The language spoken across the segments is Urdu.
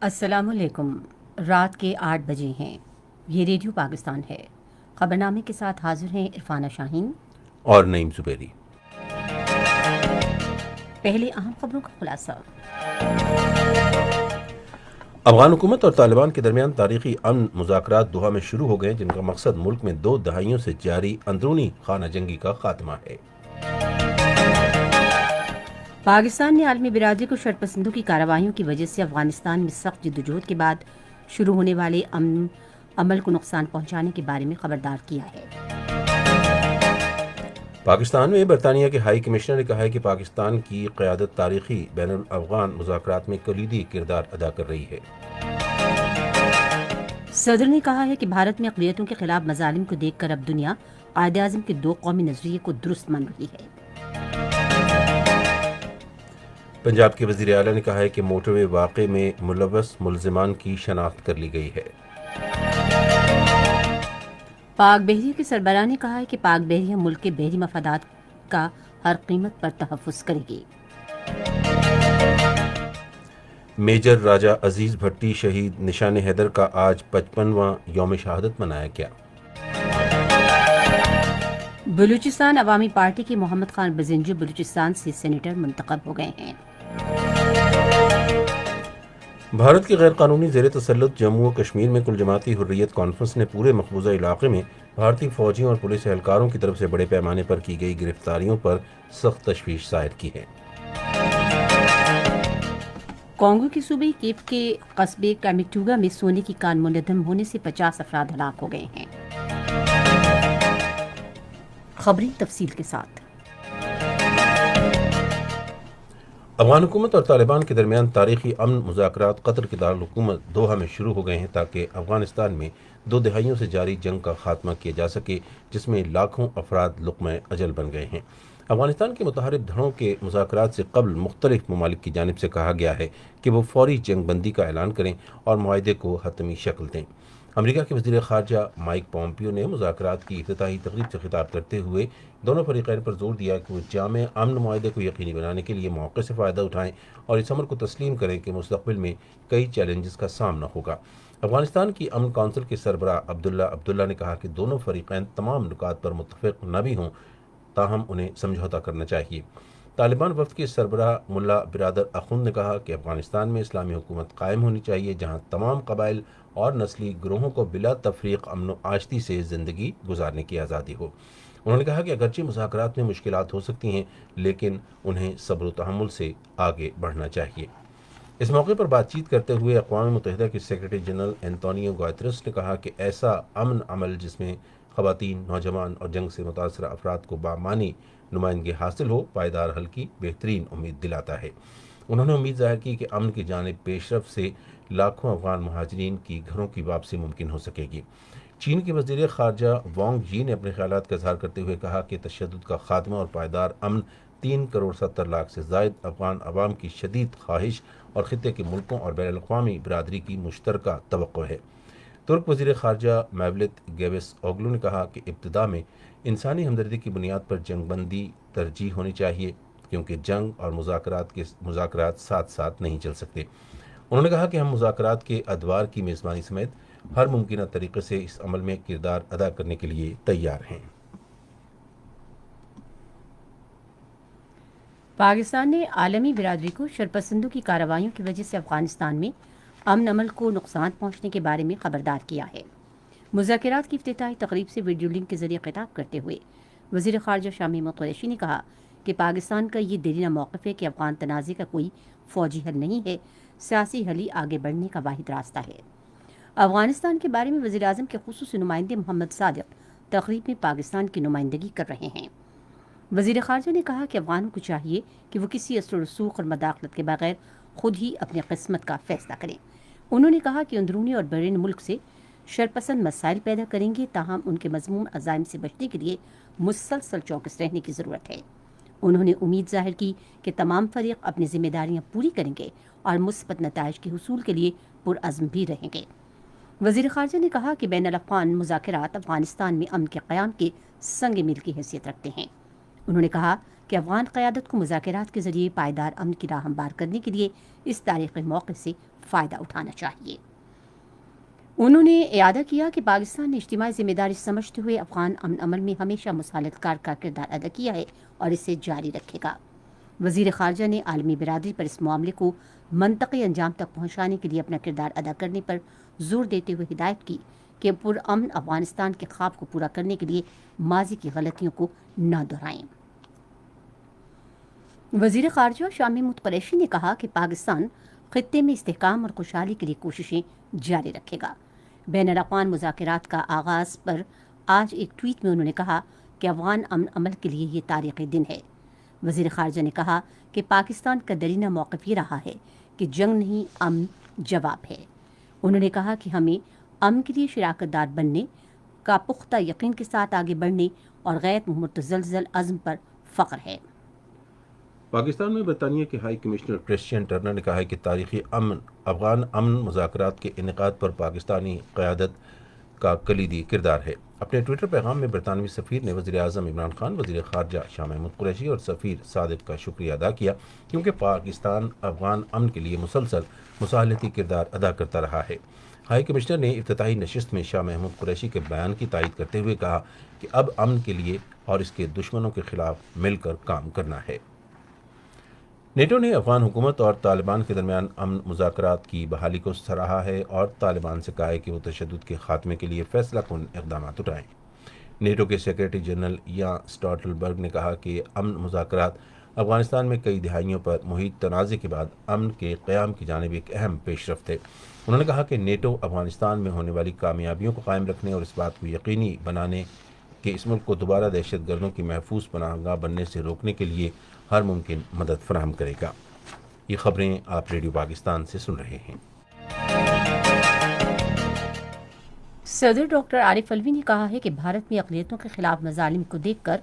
السلام علیکم۔ رات کے 8 بجے ہیں۔ یہ ریڈیو پاکستان ہے۔ خبرنامے کے ساتھ حاضر ہیں عرفانہ شاہین اور نعیم زبیری۔ پہلے اہم خبروں کا خلاصہ۔ افغان حکومت اور طالبان کے درمیان تاریخی امن مذاکرات دوحہ میں شروع ہو گئے، جن کا مقصد ملک میں 2 دہائیوں سے جاری اندرونی خانہ جنگی کا خاتمہ ہے۔ پاکستان نے عالمی برادری کو شرط پسندوں کی کارروائیوں کی وجہ سے افغانستان میں سخت جدوجہد کے بعد شروع ہونے والے امن عمل کو نقصان پہنچانے کے بارے میں خبردار کیا ہے۔ پاکستان میں برطانیہ کے ہائی کمشنر نے کہا ہے کہ پاکستان کی قیادت تاریخی بین الافغان مذاکرات میں کلیدی کردار ادا کر رہی ہے۔ صدر نے کہا ہے کہ بھارت میں اقلیتوں کے خلاف مظالم کو دیکھ کر اب دنیا قائد اعظم کے 2 قومی نظریے کو درست مان رہی ہے۔ پنجاب کے وزیر اعلیٰ نے کہا ہے کہ موٹر وے واقعے میں ملوث ملزمان کی شناخت کر لی گئی ہے۔ پاک بحریہ کے سربراہ نے کہا ہے کہ پاک بحریہ ملک کے بحری مفادات کا ہر قیمت پر تحفظ کرے گی۔ میجر راجہ عزیز بھٹی شہید نشان حیدر کا آج 55واں یوم شہادت منایا گیا۔ بلوچستان عوامی پارٹی کے محمد خان بزنجو بلوچستان سے سینیٹر منتخب ہو گئے ہیں۔ بھارت کے غیر قانونی زیر تسلط جموں و کشمیر میں کل جماعتی حریت کانفرنس نے پورے مقبوضہ علاقے میں بھارتی فوجیوں اور پولیس اہلکاروں کی طرف سے بڑے پیمانے پر کی گئی گرفتاریوں پر سخت تشویش ظاہر کی ہے۔ کانگو کے صوبے کیپ کے قصبے کامیٹوگا میں سونے کی کان منہدم ہونے سے 50 افراد ہلاک ہو گئے ہیں۔ خبریں تفصیل کے ساتھ۔ افغان حکومت اور طالبان کے درمیان تاریخی امن مذاکرات قطر کے دارالحکومت دوحہ میں شروع ہو گئے ہیں تاکہ افغانستان میں 2 دہائیوں سے جاری جنگ کا خاتمہ کیا جا سکے، جس میں لاکھوں افراد لقمہ اجل بن گئے ہیں۔ افغانستان کے متحارب دھڑوں کے مذاکرات سے قبل مختلف ممالک کی جانب سے کہا گیا ہے کہ وہ فوری جنگ بندی کا اعلان کریں اور معاہدے کو حتمی شکل دیں۔ امریکہ کے وزیر خارجہ مائک پومپیو نے مذاکرات کی افتتاحی تقریب سے خطاب کرتے ہوئے دونوں فریقین پر زور دیا کہ وہ جامع امن معاہدے کو یقینی بنانے کے لیے موقع سے فائدہ اٹھائیں اور اس امر کو تسلیم کریں کہ مستقبل میں کئی چیلنجز کا سامنا ہوگا۔ افغانستان کی امن کونسل کے سربراہ عبداللہ نے کہا کہ دونوں فریقین تمام نکات پر متفق نہ بھی ہوں، تاہم انہیں سمجھوتہ کرنا چاہیے۔ طالبان وفد کے سربراہ ملا برادر اخند نے کہا کہ افغانستان میں اسلامی حکومت قائم ہونی چاہیے، جہاں تمام قبائل اور نسلی گروہوں کو بلا تفریق امن و آشتی سے زندگی گزارنے کی آزادی ہو۔ انہوں نے کہا کہ اگرچہ مذاکرات میں مشکلات ہو سکتی ہیں، لیکن انہیں صبر و تحمل سے آگے بڑھنا چاہیے۔ اس موقع پر بات چیت کرتے ہوئے اقوام متحدہ کے سیکرٹری جنرل اینٹونیو گوتریس نے کہا کہ ایسا امن عمل جس میں خواتین، نوجوان اور جنگ سے متاثرہ افراد کو بامعنی نمائندگی حاصل ہو، پائیدار حل کی بہترین امید دلاتا ہے۔ انہوں نے امید ظاہر کی کہ امن کی جانب پیش رفت سے لاکھوں افغان مہاجرین کی گھروں کی واپسی ممکن ہو سکے گی۔ چین کے وزیر خارجہ وانگ جی نے اپنے خیالات کا اظہار کرتے ہوئے کہا کہ تشدد کا خاتمہ اور پائیدار امن 3 کروڑ 70 لاکھ سے زائد افغان عوام کی شدید خواہش اور خطے کے ملکوں اور بین الاقوامی برادری کی مشترکہ توقع ہے۔ ترک وزیر خارجہ میولت گیوس اوگلو نے کہا کہ ابتدا میں انسانی ہمدردی کی بنیاد پر جنگ بندی ترجیح ہونی چاہیے، کیونکہ جنگ اور مذاکرات ساتھ ساتھ نہیں چل سکتے۔ انہوں نے کہا کہ ہم مذاکرات کے ادوار کی میزبانی سمیت ہر ممکنہ طریقے سے اس عمل میں کردار ادا کرنے کے لیے تیار ہیں۔ پاکستان نے عالمی برادری کو شرپسندوں کی کارروائیوں کی وجہ سے افغانستان میں امن عمل کو نقصان پہنچنے کے بارے میں خبردار کیا ہے۔ مذاکرات کی افتتاحی تقریب سے ویڈیو لنک کے ذریعے خطاب کرتے ہوئے وزیر خارجہ شاہ محمود قریشی نے کہا کہ پاکستان کا یہ دیرینہ موقف ہے کہ افغان تنازع کا کوئی فوجی حل نہیں ہے، سیاسی حل ہی آگے بڑھنے کا واحد راستہ ہے۔ افغانستان کے بارے میں وزیر اعظم کے خصوصی نمائندے محمد صادق تقریب میں پاکستان کی نمائندگی کر رہے ہیں۔ وزیر خارجہ نے کہا کہ افغانوں کو چاہیے کہ وہ کسی اثر و رسوخ اور مداخلت کے بغیر خود ہی اپنی قسمت کا فیصلہ کریں۔ انہوں نے کہا کہ اندرونی اور بیرون ملک سے شرپسند مسائل پیدا کریں گے، تاہم ان کے مذموم عزائم سے بچنے کے لیے مسلسل چوکس رہنے کی ضرورت ہے۔ انہوں نے امید ظاہر کی کہ تمام فریق اپنی ذمہ داریاں پوری کریں گے اور مثبت نتائج کے حصول کے لیے پرعزم بھی رہیں گے۔ وزیر خارجہ نے کہا کہ بین الاقوامی مذاکرات افغانستان میں امن کے قیام کے سنگ میل کی حیثیت رکھتے ہیں۔ انہوں نے کہا کہ افغان قیادت کو مذاکرات کے ذریعے پائیدار امن کی راہ ہموار کرنے کے لیے اس تاریخی موقع سے فائدہ اٹھانا چاہیے۔ انہوں نے اعادہ کیا کہ پاکستان نے اجتماعی ذمہ داری سمجھتے ہوئے افغان امن عمل میں ہمیشہ مسالت کار کا کردار ادا کیا ہے اور اسے جاری رکھے گا۔ وزیر خارجہ نے عالمی برادری پر اس معاملے کو منطقی انجام تک پہنچانے کے لیے اپنا کردار ادا کرنے پر زور دیتے ہوئے ہدایت کی کہ پرامن افغانستان کے خواب کو پورا کرنے کے لیے ماضی کی غلطیوں کو نہ دہرائیں۔ وزیر خارجہ شاہ محمود قریشی نے کہا کہ پاکستان خطے میں استحکام اور خوشحالی کے لیے کوششیں جاری رکھے گا۔ بین الاقوامی مذاکرات کا آغاز پر آج ایک ٹویٹ میں انہوں نے کہا کہ افغان امن عمل کے لیے یہ تاریخی دن ہے۔ وزیر خارجہ نے کہا کہ پاکستان کا درینہ موقف یہ رہا ہے کہ جنگ نہیں، امن جواب ہے۔ انہوں نے کہا کہ ہمیں امن کے لیے شراکت دار بننے کا پختہ یقین کے ساتھ آگے بڑھنے اور غیر متزلزل عزم پر فخر ہے۔ پاکستان میں برطانیہ کے ہائی کمشنر کرسچین ٹرنر نے کہا ہے کہ تاریخی افغان امن مذاکرات کے انعقاد پر پاکستانی قیادت کا کلیدی کردار ہے۔ اپنے ٹویٹر پیغام میں برطانوی سفیر نے وزیر اعظم عمران خان، وزیر خارجہ شاہ محمود قریشی اور سفیر صادق کا شکریہ ادا کیا کیونکہ پاکستان افغان امن کے لیے مسلسل مصالحتی کردار ادا کرتا رہا ہے۔ ہائی کمشنر نے افتتاحی نشست میں شاہ محمود قریشی کے بیان کی تائید کرتے ہوئے کہا کہ اب امن کے لیے اور اس کے دشمنوں کے خلاف مل کر کام کرنا ہے۔ نیٹو نے افغان حکومت اور طالبان کے درمیان امن مذاکرات کی بحالی کو سراہا ہے اور طالبان سے کہا ہے کہ وہ تشدد کے خاتمے کے لیے فیصلہ کن اقدامات اٹھائیں۔ نیٹو کے سیکریٹری جنرل یان اسٹالٹنبرگ نے کہا کہ امن مذاکرات افغانستان میں کئی دہائیوں پر محیط تنازع کے بعد امن کے قیام کی جانب ایک اہم پیش رفت ہے۔ انہوں نے کہا کہ نیٹو افغانستان میں ہونے والی کامیابیوں کو قائم رکھنے اور اس بات کو یقینی بنانے کہ اس ملک کو دوبارہ دہشت گردوں کی محفوظ پناہ گاہ بننے سے روکنے کے لیے ہر ممکن مدد فراہم کرے گا۔ یہ خبریں آپ ریڈیو پاکستان سے سن رہے ہیں۔ صدر ڈاکٹر عارف علوی نے کہا ہے کہ بھارت میں اقلیتوں کے خلاف مظالم کو دیکھ کر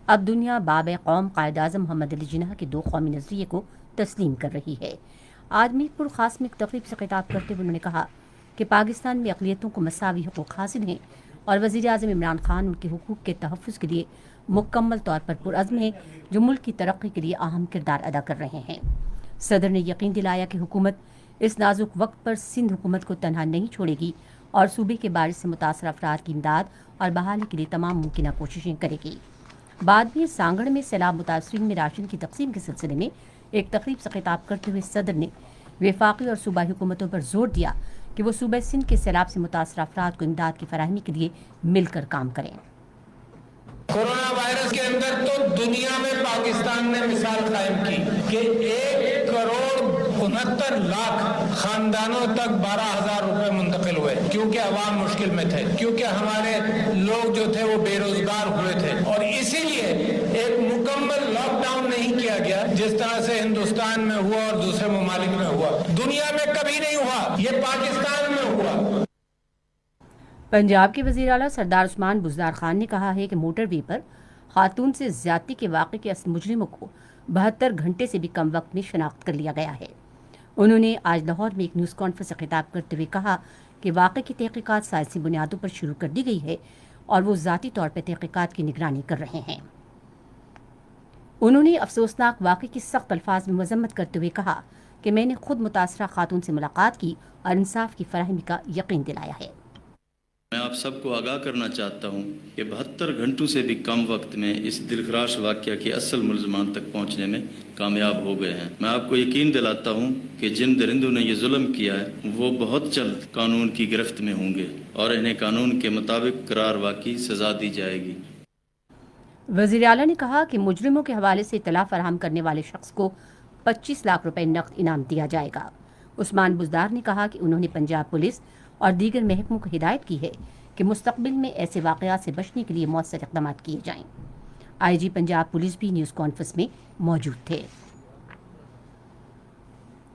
اب دنیا باب قوم قائد اعظم محمد علی جناح کے دو قومی نظریے کو تسلیم کر رہی ہے۔ آج میر پور خاص میں ایک تقریب سے خطاب کرتے ہوئے انہوں نے کہا کہ پاکستان میں اقلیتوں کو مساوی حقوق حاصل ہیں اور وزیر اعظم عمران خان ان کے حقوق کے تحفظ کے لیے مکمل طور پر پرعزم ہیں، جو ملک کی ترقی کے لیے اہم کردار ادا کر رہے ہیں۔ صدر نے یقین دلایا کہ حکومت اس نازک وقت پر سندھ حکومت کو تنہا نہیں چھوڑے گی اور صوبے کے بارش سے متاثرہ افراد کی امداد اور بحالی کے لیے تمام ممکنہ کوششیں کرے گی۔ بعد میں سانگڑ میں سیلاب متاثرین میں راشن کی تقسیم کے سلسلے میں ایک تقریب سے خطاب کرتے ہوئے صدر نے وفاقی اور صوبائی حکومتوں پر زور دیا کہ وہ صوبہ سندھ کے سیلاب سے متاثرہ افراد کو امداد کی فراہمی کے لیے مل کر کام کریں۔ کورونا وائرس کے اندر تو دنیا میں پاکستان نے مثال قائم کی کہ 1,69,00,000 خاندانوں تک 12,000 روپے منتقل ہوئے، کیونکہ عوام مشکل میں تھے، کیونکہ ہمارے لوگ جو تھے وہ بے روزگار ہوئے تھے، اور اسی لیے ایک مکمل لاک ڈاؤن نہیں کیا گیا جس طرح سے ہندوستان میں ہوا اور دوسرے ممالک میں ہوا۔ دنیا میں کبھی نہیں ہوا، یہ پاکستان میں ہوا۔ پنجاب کے وزیر اعلیٰ سردار عثمان بزدار خان نے کہا ہے کہ موٹر وے پر خاتون سے زیادتی کے واقعے کے اصل مجرموں کو 72 گھنٹے سے بھی کم وقت میں شناخت کر لیا گیا ہے۔ انہوں نے آج لاہور میں ایک نیوز کانفرنس سے خطاب کرتے ہوئے کہا کہ واقعے کی تحقیقات سائنسی بنیادوں پر شروع کر دی گئی ہے اور وہ ذاتی طور پر تحقیقات کی نگرانی کر رہے ہیں۔ انہوں نے افسوسناک واقعے کی سخت الفاظ میں مذمت کرتے ہوئے کہا کہ میں نے خود متاثرہ خاتون سے ملاقات کی اور انصاف کی فراہمی کا یقین دلایا ہے۔ میں آپ سب کو آگاہ کرنا چاہتا ہوں کہ 72 گھنٹوں سے بھی کم وقت میں اس دلخراش واقعہ کے اصل ملزمان تک پہنچنے میں کامیاب ہو گئے ہیں۔ میں آپ کو یقین دلاتا ہوں کہ جن درندوں نے یہ ظلم کیا ہے وہ بہت جلد قانون کی گرفت میں ہوں گے اور انہیں قانون کے مطابق قرار واقعی سزا دی جائے گی۔ وزیر اعلیٰ نے کہا کہ مجرموں کے حوالے سے اطلاع فراہم کرنے والے شخص کو 25 لاکھ روپے نقد انعام دیا جائے گا۔ عثمان بزدار نے کہا کہ انہوں نے پنجاب پولیس اور دیگر محکموں کو ہدایت کی ہے کہ مستقبل میں ایسے واقعات سے بچنے کے لیے مؤثر اقدامات کیے جائیں۔ آئی جی پنجاب پولیس بھی نیوز کانفرنس میں موجود تھے۔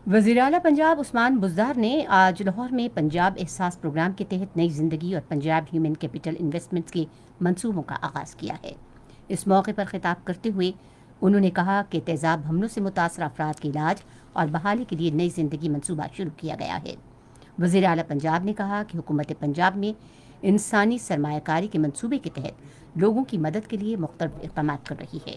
وزیر اعلیٰ پنجاب عثمان بزدار نے آج لاہور میں پنجاب احساس پروگرام کے تحت نئی زندگی اور پنجاب ہیومن کیپٹل انویسٹمنٹس کے منصوبوں کا آغاز کیا ہے۔ اس موقع پر خطاب کرتے ہوئے انہوں نے کہا کہ تیزاب حملوں سے متاثرہ افراد کے علاج اور بحالی کے لیے نئی زندگی منصوبہ شروع کیا گیا ہے۔ وزیر اعلیٰ پنجاب نے کہا کہ حکومت پنجاب میں انسانی سرمایہ کاری کے منصوبے کے تحت لوگوں کی مدد کے لیے مختلف اقدامات کر رہی ہے۔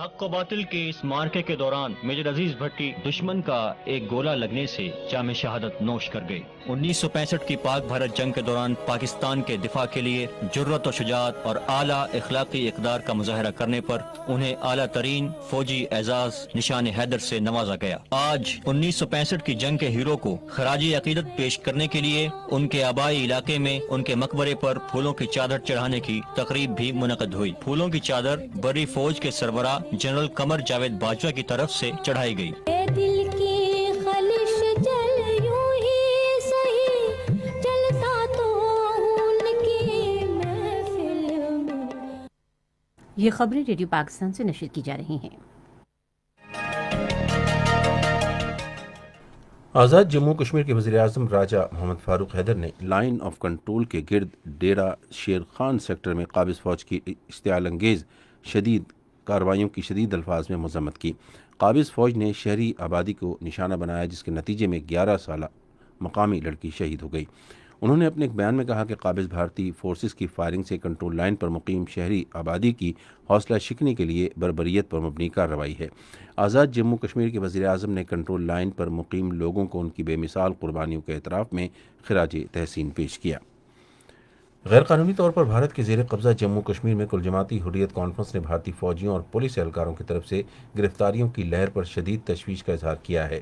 حق و باطل کے اس مارکے کے دوران میجر عزیز بھٹی دشمن کا ایک گولہ لگنے سے جام شہادت نوش کر گئے۔ 1965 کی پاک بھارت جنگ کے دوران پاکستان کے دفاع کے لیے جرأت و شجاعت اور اعلیٰ اخلاقی اقدار کا مظاہرہ کرنے پر انہیں اعلیٰ ترین فوجی اعزاز نشان حیدر سے نوازا گیا۔ آج 1965 کی جنگ کے ہیرو کو خراج عقیدت پیش کرنے کے لیے ان کے آبائی علاقے میں ان کے مقبرے پر پھولوں کی چادر چڑھانے کی تقریب بھی منعقد ہوئی۔ پھولوں کی چادر بری فوج کے سربراہ جنرل قمر جاوید باجوہ کی طرف سے چڑھائی گئی۔ دل کی خلش جل یوں ہی سہی جلتا تو ان کی محفل میں۔ یہ خبریں ریڈیو پاکستان سے نشر کی جا رہی ہیں۔ آزاد جموں کشمیر کے وزیر اعظم راجہ محمد فاروق حیدر نے لائن آف کنٹرول کے گرد ڈیرہ شیر خان سیکٹر میں قابض فوج کی اشتعال انگیز شدید کارروائیوں کی شدید الفاظ میں مذمت کی۔ قابض فوج نے شہری آبادی کو نشانہ بنایا، جس کے نتیجے میں 11 سالہ مقامی لڑکی شہید ہو گئی۔ انہوں نے اپنے ایک بیان میں کہا کہ قابض بھارتی فورسز کی فائرنگ سے کنٹرول لائن پر مقیم شہری آبادی کی حوصلہ شکنی کے لیے بربریت پر مبنی کارروائی ہے۔ آزاد جموں کشمیر کے وزیر اعظم نے کنٹرول لائن پر مقیم لوگوں کو ان کی بے مثال قربانیوں کے اعتراف میں خراج تحسین پیش کیا۔ غیر قانونی طور پر بھارت کے زیر قبضہ جموں کشمیر میں کل جماعتی حریت کانفرنس نے بھارتی فوجیوں اور پولیس اہلکاروں کی طرف سے گرفتاریوں کی لہر پر شدید تشویش کا اظہار کیا ہے۔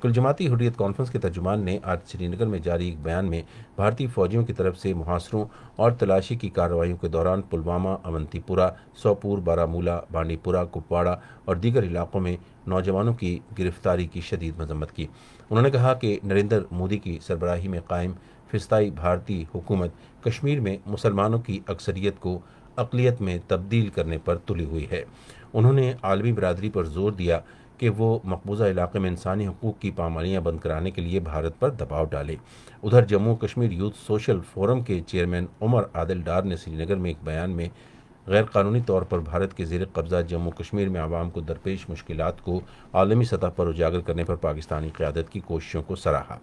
کل جماعتی حریت کانفرنس کے ترجمان نے آج سری نگر میں جاری ایک بیان میں بھارتی فوجیوں کی طرف سے محاصروں اور تلاشی کی کارروائیوں کے دوران پلوامہ، اونتی پورہ، سوپور، بارامولہ، بانڈی پورہ، کپواڑہ اور دیگر علاقوں میں نوجوانوں کی گرفتاری کی شدید مذمت کی۔ انہوں نے کہا کہ نریندر مودی کی سربراہی میں قائم فضائی بھارتی حکومت کشمیر میں مسلمانوں کی اکثریت کو اقلیت میں تبدیل کرنے پر تلی ہوئی ہے۔ انہوں نے عالمی برادری پر زور دیا کہ وہ مقبوضہ علاقے میں انسانی حقوق کی پامالیاں بند کرانے کے لیے بھارت پر دباؤ ڈالے۔ ادھر Jammu Kashmir youth social forum کے چیئرمین عمر عادل ڈار نے سری نگر میں ایک بیان میں غیر قانونی طور پر بھارت کے زیر قبضہ جموں کشمیر میں عوام کو درپیش مشکلات کو عالمی سطح پر اجاگر کرنے پر پاکستانی قیادت کی کوششوں کو سراہا۔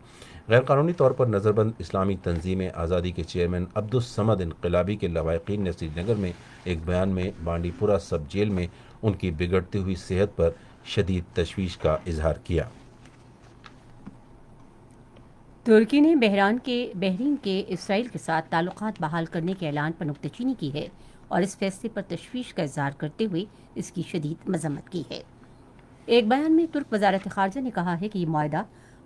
غیر قانونی طور پر نظر بند اسلامی تنظیم آزادی کے چیئرمین عبدالصمد انقلابی کے لواحقین نے سری نگر میں ایک بیان میں بانڈی پورہ سب جیل میں ان کی بگڑتی ہوئی صحت پر شدید تشویش کا اظہار کیا۔ ترکی نے بحرین کے اسرائیل کے ساتھ تعلقات بحال کرنے کے اعلان پر نکتہ چینی کی ہے اور اس فیصلے پر تشویش کا اظہار کرتے ہوئے اس کی شدید مذمت کی ہے۔ ایک بیان میں ترک وزارت خارجہ نے کہا ہے کہ یہ معاہدہ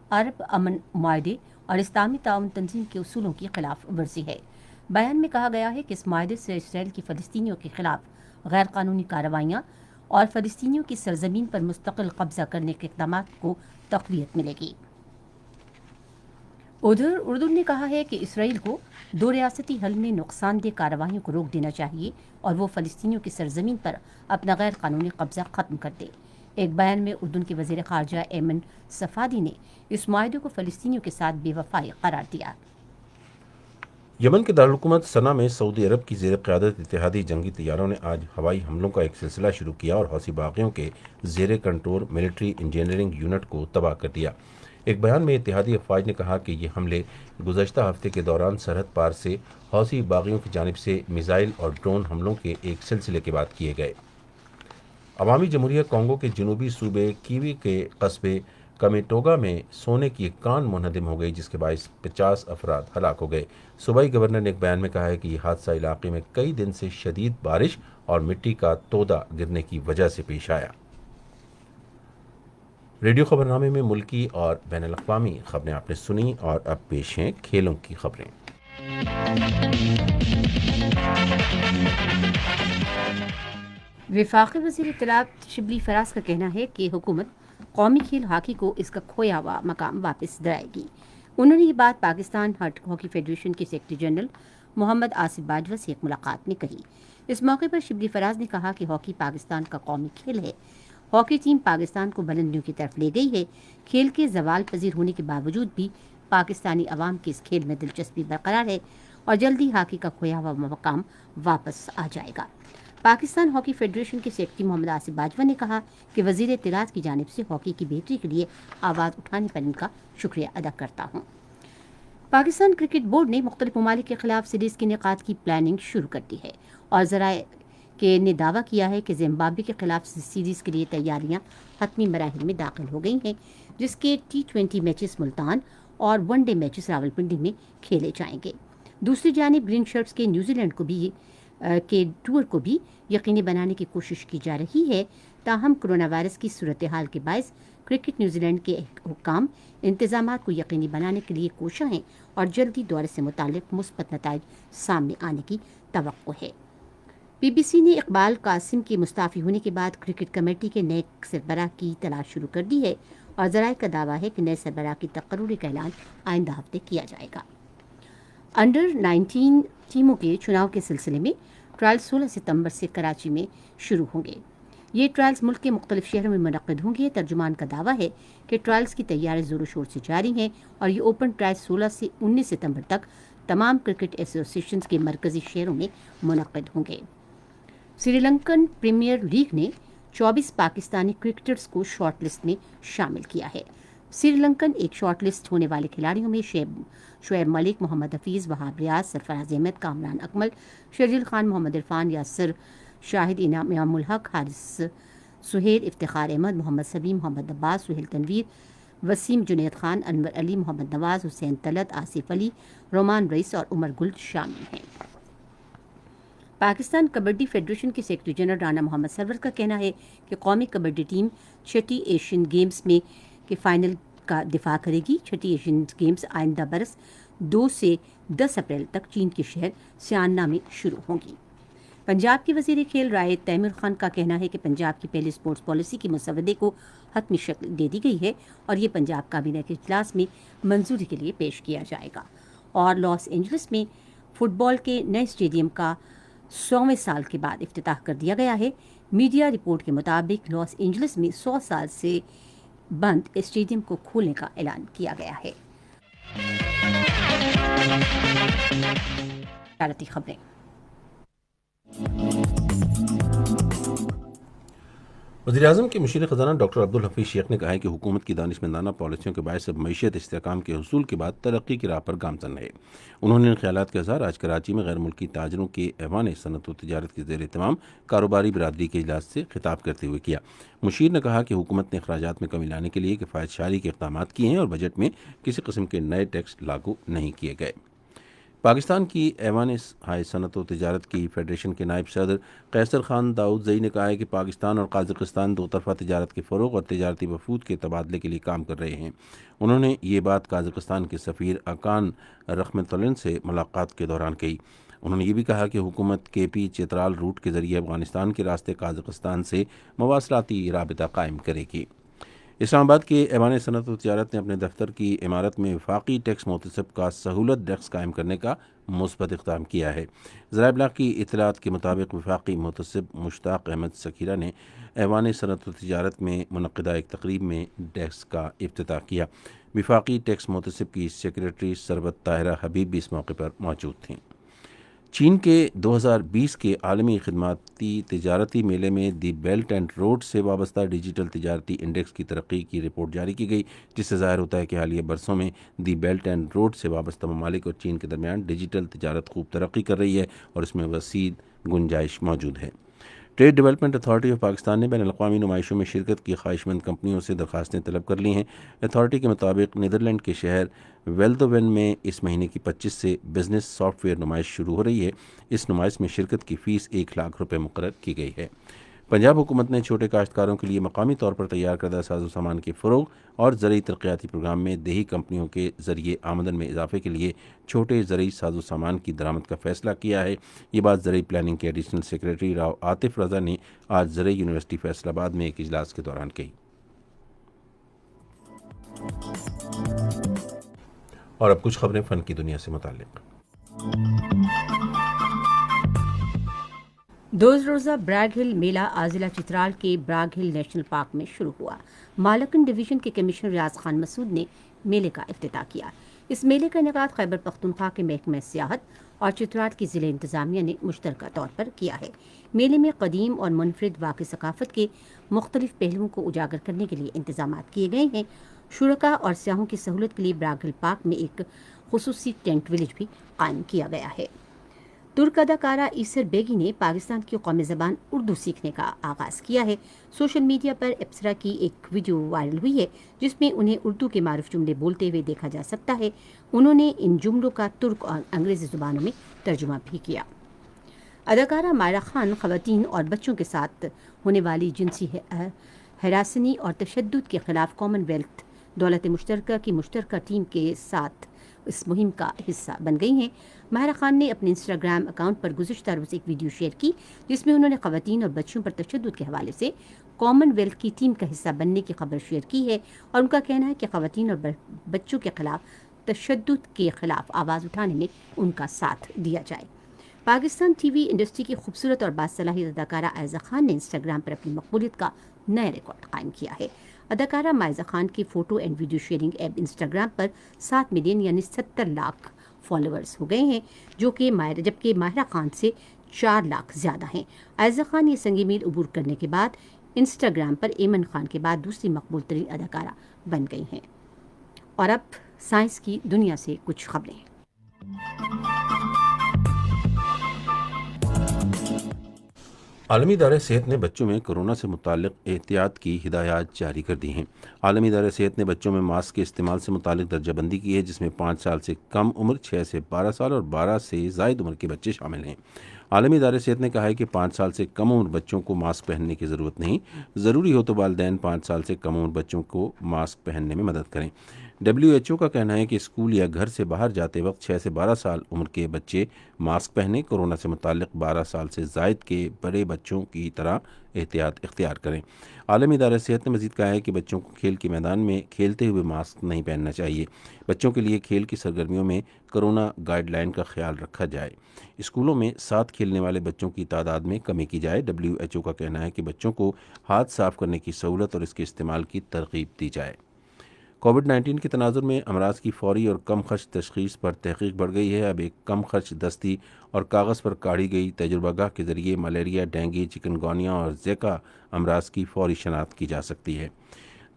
عرب امن معاہدے اور اسلامی تعاون تنظیم کے اصولوں کی خلاف ورزی ہے۔ بیان میں کہا گیا ہے کہ اس معاہدے سے اسرائیل کی فلسطینیوں کے خلاف غیر قانونی کارروائیاں اور فلسطینیوں کی سرزمین پر مستقل قبضہ کرنے کے اقدامات کو تقویت ملے گی۔ ادھر اردن نے کہا ہے کہ اسرائیل کو دو ریاستی حل میں نقصان دہ کارروائیوں کو روک دینا چاہیے اور وہ فلسطینیوں کی سرزمین پر اپنا غیر قانونی قبضہ ختم کر دے۔ ایک بیان میں اردن کے وزیر خارجہ ایمن صفادی نے اس معاہدے کو فلسطینیوں کے ساتھ بے وفائی قرار دیا۔ یمن کے دارالحکومت صنعا میں سعودی عرب کی زیر قیادت اتحادی جنگی طیاروں نے آج ہوائی حملوں کا ایک سلسلہ شروع کیا اور حوثی باغیوں کے زیر کنٹرول ملٹری انجینئرنگ یونٹ کو تباہ کر دیا۔ ایک بیان میں اتحادی افواج نے کہا کہ یہ حملے گزشتہ ہفتے کے دوران سرحد پار سے حوثی باغیوں کی جانب سے میزائل اور ڈرون حملوں کے ایک سلسلے کے بعد کیے گئے۔ عوامی جمہوریہ کانگو کے جنوبی صوبے کیوی کے قصبے کمیٹوگا میں سونے کی ایک کان منہدم ہو گئی، جس کے باعث 50 افراد ہلاک ہو گئے۔ صوبائی گورنر نے ایک بیان میں کہا ہے کہ یہ حادثہ علاقے میں کئی دن سے شدید بارش اور مٹی کا تودہ گرنے کی وجہ سے پیش آیا۔ ریڈیو خبرنامے میں ملکی اور بین الاقوامی خبریں آپ نے سنی، اور اب پیش ہیں کھیلوں کی خبریں۔ وفاقی وزیر اطلاعات شبلی فراز کا کہنا ہے کہ حکومت قومی کھیل ہاکی کو اس کا کھویا ہوا مقام واپس دلائے گی۔ انہوں نے یہ بات پاکستان ہاکی فیڈریشن کے سیکرٹری جنرل محمد آصف باجوہ سے ایک ملاقات میں کہی۔ اس موقع پر شبلی فراز نے کہا کہ ہاکی پاکستان کا قومی کھیل ہے۔ ہاکی ٹیم پاکستان کو بلندیوں کی طرف لے گئی ہے۔ کھیل کے زوال پذیر ہونے کے باوجود بھی پاکستانی عوام کی اس کھیل میں دلچسپی برقرار ہے اور جلدی ہاکی کا کھویا ہوا مقام واپس آ جائے گا۔ پاکستان ہاکی فیڈریشن کے سیکرٹری محمد آصف باجوہ نے کہا کہ وزیر اطلاعات کی جانب سے ہاکی کی بہتری کے لیے آواز اٹھانے پر ان کا شکریہ ادا کرتا ہوں۔ پاکستان کرکٹ بورڈ نے مختلف ممالک کے خلاف سیریز کے انعقاد کی پلاننگ شروع کر دی ہے اور ذرائع کہ نے دعویٰ کیا ہے کہ زمبابوے کے خلاف سیریز کے لیے تیاریاں حتمی مراحل میں داخل ہو گئی ہیں، جس کے T20 میچز ملتان اور ون ڈے میچز راولپنڈی میں کھیلے جائیں گے۔ دوسری جانب گرین شرٹس کے نیوزی لینڈ کو بھی کے ٹور کو بھی یقینی بنانے کی کوشش کی جا رہی ہے، تاہم کرونا وائرس کی صورتحال کے باعث کرکٹ نیوزی لینڈ کے حکام انتظامات کو یقینی بنانے کے لیے کوشاں ہیں اور جلدی دورے سے متعلق مثبت نتائج سامنے آنے کی توقع ہے۔ BBC نے اقبال قاسم کے مستعفی ہونے کے بعد کرکٹ کمیٹی کے نئے سربراہ کی تلاش شروع کر دی ہے اور ذرائع کا دعویٰ ہے کہ نئے سربراہ کی تقرری کا اعلان آئندہ ہفتے کیا جائے گا۔ انڈر 19 ٹیموں کے چناؤ کے سلسلے میں ٹرائل 16 ستمبر سے کراچی میں شروع ہوں گے۔ یہ ٹرائلز ملک کے مختلف شہروں میں منعقد ہوں گے۔ ترجمان کا دعویٰ ہے کہ ٹرائلز کی تیاری زور و شور سے جاری ہیں اور یہ اوپن ٹرائل 16 سے 19 ستمبر تک تمام کرکٹ ایسوسی ایشنز کے مرکزی شہروں میں منعقد ہوں گے۔ سری لنکن پریمیئر لیگ نے 24 پاکستانی کرکٹرز کو شارٹ لسٹ میں شامل کیا ہے۔ سری لنکن ایک شارٹ لسٹ ہونے والے کھلاڑیوں میں شعیب ملک، محمد حفیظ، وہاب ریاض، سرفراز احمد، کامران اکمل، شرجیل خان، محمد عرفان، یاسر شاہد، انعام الحق، حارث سہیل، افتخار احمد، محمد سبیم، محمد عباس، سہیل تنویر، وسیم جنید خان، انور علی، محمد نواز، حسین طلعت، آصف علی، رومان رئیس اور عمر گل شامل ہیں۔ پاکستان کبڈی فیڈریشن کے سیکرٹری جنرل رانا محمد سرور کا کہنا ہے کہ قومی کبڈی ٹیم چھٹی ایشین گیمز میں کے فائنل کا دفاع کرے گی۔ چھٹی ایشین گیمز آئندہ برس 2 سے 10 اپریل تک چین کے شہر سیاننا میں شروع ہوں گی۔ پنجاب کے وزیر کھیل رائے تیمور خان کا کہنا ہے کہ پنجاب کی پہلی اسپورٹس پالیسی کی مسودے کو حتمی شکل دے دی گئی ہے اور یہ پنجاب کابینہ کے اجلاس میں منظوری کے لیے پیش کیا جائے گا۔ اور لاس اینجلس میں فٹ بال کے نئے اسٹیڈیم کا 100ویں سال کے بعد افتتاح کر دیا گیا ہے۔ میڈیا رپورٹ کے مطابق لاس اینجلس میں 100 سال سے بند اسٹیڈیم کو کھولنے کا اعلان کیا گیا ہے۔ تجارتی خبریں۔ وزیراعظم کے مشیر خزانہ ڈاکٹر عبدالحفیظ شیخ نے کہا ہے کہ حکومت کی دانشمندانہ پالیسیوں کے باعث اب معیشت استحکام کے حصول کے بعد ترقی کی راہ پر گامزن ہے۔ انہوں نے ان خیالات کا اظہار آج کراچی میں غیر ملکی تاجروں کے ایوان صنعت و تجارت کے زیر اہتمام کاروباری برادری کے اجلاس سے خطاب کرتے ہوئے کیا۔ مشیر نے کہا کہ حکومت نے اخراجات میں کمی لانے کے لیے کفایت شاری کے اقدامات کیے ہیں اور بجٹ میں کسی قسم کے نئے ٹیکس لاگو نہیں کیے گئے۔ پاکستان کی ایوان ہائے صنعت و تجارت کی فیڈریشن کے نائب صدر قیصر خان داؤد زئی نے کہا ہے کہ پاکستان اور قازقستان دو طرفہ تجارت کے فروغ اور تجارتی وفود کے تبادلے کے لیے کام کر رہے ہیں۔ انہوں نے یہ بات قازقستان کے سفیر اکان رحمتولن سے ملاقات کے دوران کہی۔ انہوں نے یہ بھی کہا کہ حکومت KP چترال روٹ کے ذریعے افغانستان کے راستے قازقستان سے مواصلاتی رابطہ قائم کرے گی۔ اسلام آباد کے ایوان صنعت و تجارت نے اپنے دفتر کی عمارت میں وفاقی ٹیکس محتسب کا سہولت ڈیسک قائم کرنے کا مثبت اقدام کیا ہے۔ ذرائع ابلاغ کی اطلاعات کے مطابق وفاقی محتسب مشتاق احمد سکیرہ نے ایوان صنعت و تجارت میں منعقدہ ایک تقریب میں ڈیسک کا افتتاح کیا۔ وفاقی ٹیکس محتسب کی سیکریٹری سربت طاہرہ حبیب بھی اس موقع پر موجود تھیں۔ چین کے 2020 کے عالمی خدماتی تجارتی میلے میں دی بیلٹ اینڈ روڈ سے وابستہ ڈیجیٹل تجارتی انڈیکس کی ترقی کی رپورٹ جاری کی گئی، جس سے ظاہر ہوتا ہے کہ حالیہ برسوں میں دی بیلٹ اینڈ روڈ سے وابستہ ممالک اور چین کے درمیان ڈیجیٹل تجارت خوب ترقی کر رہی ہے اور اس میں وسیع گنجائش موجود ہے۔ Trade development authority of Pakistan نے بین الاقوامی نمائشوں میں شرکت کی خواہش مند کمپنیوں سے درخواستیں طلب کر لی ہیں۔ اتھارٹی کے مطابق نیدرلینڈ کے شہر ویلدوین میں اس مہینے کی 25 سے بزنس سافٹ ویئر نمائش شروع ہو رہی ہے۔ اس نمائش میں شرکت کی فیس 1 لاکھ روپے مقرر کی گئی ہے۔ پنجاب حکومت نے چھوٹے کاشتکاروں کے لیے مقامی طور پر تیار کردہ ساز و سامان کے فروغ اور زرعی ترقیاتی پروگرام میں دیہی کمپنیوں کے ذریعے آمدن میں اضافے کے لیے چھوٹے زرعی ساز و سامان کی درآمد کا فیصلہ کیا ہے۔ یہ بات زرعی پلاننگ کے ایڈیشنل سیکریٹری راؤ عاطف رضا نے آج زرعی یونیورسٹی فیصل آباد میں ایک اجلاس کے دوران کہی۔ اور اب کچھ خبریں فن کی دنیا سے متعلق۔ 2 روزہ براگ ہل میلہ آضلع چترال کے براگ ہل نیشنل پارک میں شروع ہوا۔ مالکن ڈویژن کے کمشنر ریاض خان مسعود نے میلے کا افتتاح کیا۔ اس میلے کا انعقاد خیبر پختونخوا کے محکمہ سیاحت اور چترال کی ضلع انتظامیہ نے مشترکہ طور پر کیا ہے۔ میلے میں قدیم اور منفرد واقعی ثقافت کے مختلف پہلوؤں کو اجاگر کرنے کے لیے انتظامات کیے گئے ہیں۔ شرکاء اور سیاحوں کی سہولت کے لیے براگ ہل پارک میں ایک خصوصی ٹینٹ ولیج بھی قائم کیا گیا ہے۔ ترک اداکارہ ایسر بیگی نے پاکستان کی قومی زبان اردو سیکھنے کا آغاز کیا ہے. سوشل میڈیا پر ابصرہ کی ایک ویڈیو وائرل ہوئی ہے جس میں انہیں اردو کے معروف جملے بولتے ہوئے دیکھا جا سکتا ہے. انہوں نے ان جملوں کا ترک اور انگریزی زبانوں میں ترجمہ بھی کیا. اداکارہ مائرہ خان خواتین اور بچوں کے ساتھ ہونے والی جنسی ہراسانی اور تشدد کے خلاف کامن ویلتھ دولت مشترکہ کی مشترکہ ٹیم کے ساتھ اس مہم کا حصہ بن گئی ہیں. مائرہ خان نے اپنے انسٹاگرام اکاؤنٹ پر گزشتہ روز ایک ویڈیو شیئر کی جس میں انہوں نے خواتین اور بچوں پر تشدد کے حوالے سے کامن ویلتھ کی ٹیم کا حصہ بننے کی خبر شیئر کی ہے اور ان کا کہنا ہے کہ خواتین اور بچوں کے خلاف تشدد کے خلاف آواز اٹھانے میں ان کا ساتھ دیا جائے. پاکستان ٹی وی انڈسٹری کی خوبصورت اور باصلاحیت اداکارہ عائزہ خان نے انسٹاگرام پر اپنی مقبولیت کا نیا ریکارڈ قائم کیا ہے. اداکارہ عائزہ خان کی photo and video sharing app Instagram per 7 million یعنی 70 لاکھ فالوورز ہو گئے ہیں جبکہ ماہرہ خان سے 4 لاکھ زیادہ ہیں. عائزہ خان یہ سنگی میل عبور کرنے کے بعد انسٹاگرام پر ایمن خان کے بعد دوسری مقبول ترین اداکارہ بن گئی ہیں. اور اب سائنس کی دنیا سے کچھ خبریں. عالمی ادارہ صحت نے بچوں میں کورونا سے متعلق احتیاط کی ہدایات جاری کر دی ہیں. عالمی ادارہ صحت نے بچوں میں ماسک کے استعمال سے متعلق درجہ بندی کی ہے جس میں 5 سال سے کم عمر، 6 سے 12 سال اور 12 سے زائد عمر کے بچے شامل ہیں. عالمی ادارہ صحت نے کہا ہے کہ 5 سال سے کم عمر بچوں کو ماسک پہننے کی ضرورت نہیں. ضروری ہو تو والدین 5 سال سے کم عمر بچوں کو ماسک پہننے میں مدد کریں. WHO کا کہنا ہے کہ اسکول یا گھر سے باہر جاتے وقت 6 سے 12 سال عمر کے بچے ماسک پہنیں. کورونا سے متعلق 12 سال سے زائد کے بڑے بچوں کی طرح احتیاط اختیار کریں. عالمی ادارہ صحت نے مزید کہا ہے کہ بچوں کو کھیل کے میدان میں کھیلتے ہوئے ماسک نہیں پہننا چاہیے. بچوں کے لیے کھیل کی سرگرمیوں میں کورونا گائیڈ لائن کا خیال رکھا جائے. اسکولوں میں ساتھ کھیلنے والے بچوں کی تعداد میں کمی کی جائے. WHO کا کہنا ہے کہ بچوں کو ہاتھ صاف کرنے کی سہولت اور اس کے استعمال کی ترغیب دی جائے. کووڈ-19 کے تناظر میں امراض کی فوری اور کم خرچ تشخیص پر تحقیق بڑھ گئی ہے. اب ایک کم خرچ دستی اور کاغذ پر کاڑھی گئی تجربہ گاہ کے ذریعے ملیریا، ڈینگی، چکن گونیا اور زیکا امراض کی فوری شناخت کی جا سکتی ہے.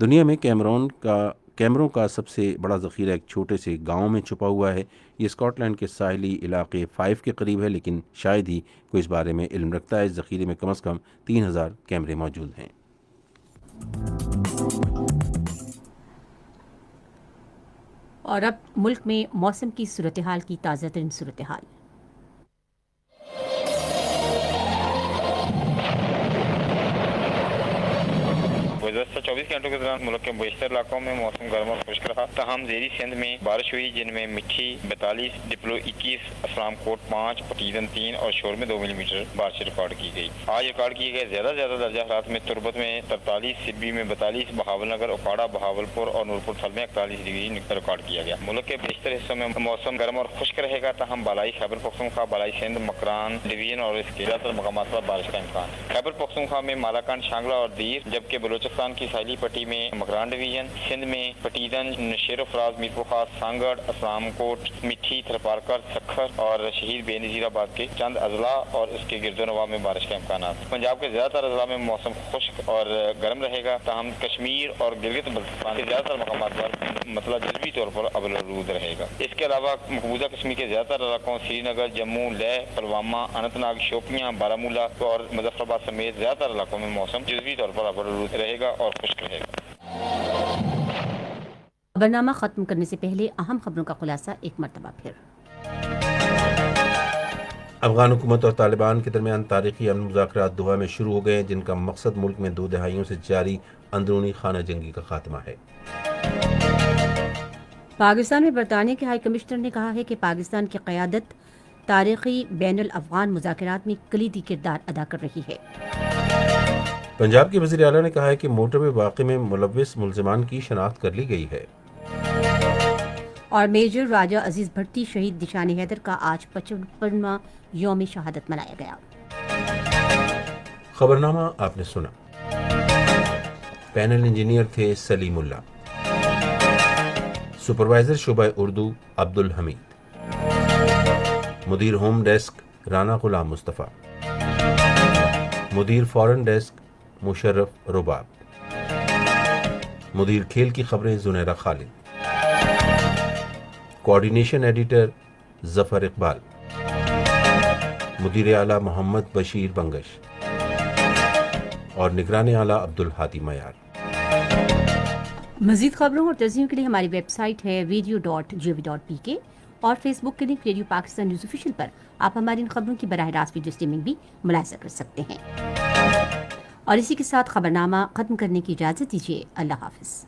دنیا میں کیمروں کا سب سے بڑا ذخیرہ ایک چھوٹے سے گاؤں میں چھپا ہوا ہے. یہ اسکاٹ لینڈ کے ساحلی علاقے 5 کے قریب ہے، لیکن شاید ہی کوئی اس بارے میں علم رکھتا ہے. اس ذخیرے میں کم از کم 3000 کیمرے موجود ہیں. اور اب ملک میں موسم کی صورتحال کی تازہ ترین صورتحال. گزشتہ 24 گھنٹوں کے دوران ملک کے بیشتر علاقوں میں موسم گرم اور خشک رہا. تاہم زیری سندھ میں بارش ہوئی جن میں مٹھی 42، ڈپلو 21، اسلام کوٹ 5، پٹیدن 3 اور شور میں 2 ملی میٹر بارش ریکارڈ کی گئی. آج ریکارڈ کیے گئے زیادہ درجہ حرارت میں تربت میں 43، سبی میں 42، بہاول نگر، اوکاڑا، بہاولپور اور نورپور تھل میں 41 ڈگری ریکارڈ کیا گیا. ملک کے بیشتر حصوں میں موسم گرم اور خشک رہے گا. تاہم بالائی خیبر پختونخوا، بالائی سندھ، مکران ڈویژن اور اس کے زیادہ تر مقامات پر بارش کا امکان. خیبر پختونخوا میں مالاکنڈ، شانگلہ اور دیر، جبکہ بلوچستان کی ساحلی پٹی میں مکران ڈویژن، سندھ میں پٹیدن، نشیر و فراز، میرپور خاص، سانگڑ، اسلام کوٹ، مٹھی، تھرپارکر، سکھر اور شہید بے نظیر آباد کے چند اضلاع اور اس کے گرد و نواح میں بارش کے امکانات. پنجاب کے زیادہ تر اضلاع میں موسم خشک اور گرم رہے گا. تاہم کشمیر اور گلگت بلتستان کے زیادہ تر مقامات پر مطلع جزوی طور پر ابرالرود رہے گا. اس کے علاوہ مقبوضہ کشمیر کے زیادہ تر علاقوں سری نگر، جموں، لیہ، پلوامہ، اننت ناگ، شوپیاں، بارامولہ اور مظفر آباد سمیت زیادہ تر علاقوں میں موسم جزوی طور پر ابرالرود رہے گا اور خشک رہے گا. خبرنامہ ختم کرنے سے پہلے اہم خبروں کا خلاصہ ایک مرتبہ پھر. افغان حکومت اور طالبان کے درمیان تاریخی امن مذاکرات دوحہ میں شروع ہو گئے ہیں جن کا مقصد ملک میں 2 دہائیوں سے جاری اندرونی خانہ جنگی کا خاتمہ ہے. پاکستان میں برطانیہ کے ہائی کمشنر نے کہا ہے کہ پاکستان کی قیادت تاریخی بین الافغان مذاکرات میں کلیدی کردار ادا کر رہی ہے. پنجاب کے وزیر اعلیٰ نے کہا ہے کہ موٹر وے واقعے میں ملوث ملزمان کی شناخت کر لی گئی ہے. اور میجر راجہ عزیز بھٹی شہید نشان حیدر کا آج 55واں یوم شہادت منایا گیا. خبرنامہ آپ نے سنا. پینل انجینئر تھے سلیم اللہ. سپروائزر شعبہ اردو عبد الحمید. مدیر ہوم ڈیسک رانا غلام مصطفیٰ. مدیر فورن ڈیسک مشرف رباب. مدیر کھیل کی خبریں زنیرہ خالد. کوارڈینیشن ایڈیٹر ظفر اقبال. مدیر اعلیٰ محمد بشیر بنگش اور نگران اعلیٰ عبدالہادی معیار۔ مزید خبروں اور تجزیوں کے لیے ہماری ویب سائٹ ہے video.gov.pk اور فیس بک کے link radio Pakistan news official پر آپ ہماری ان خبروں کی براہ راست ویڈیو اسٹریمنگ بھی ملاحظہ کر سکتے ہیں۔ اور اسی کے ساتھ خبرنامہ ختم کرنے کی اجازت دیجیے۔ اللہ حافظ۔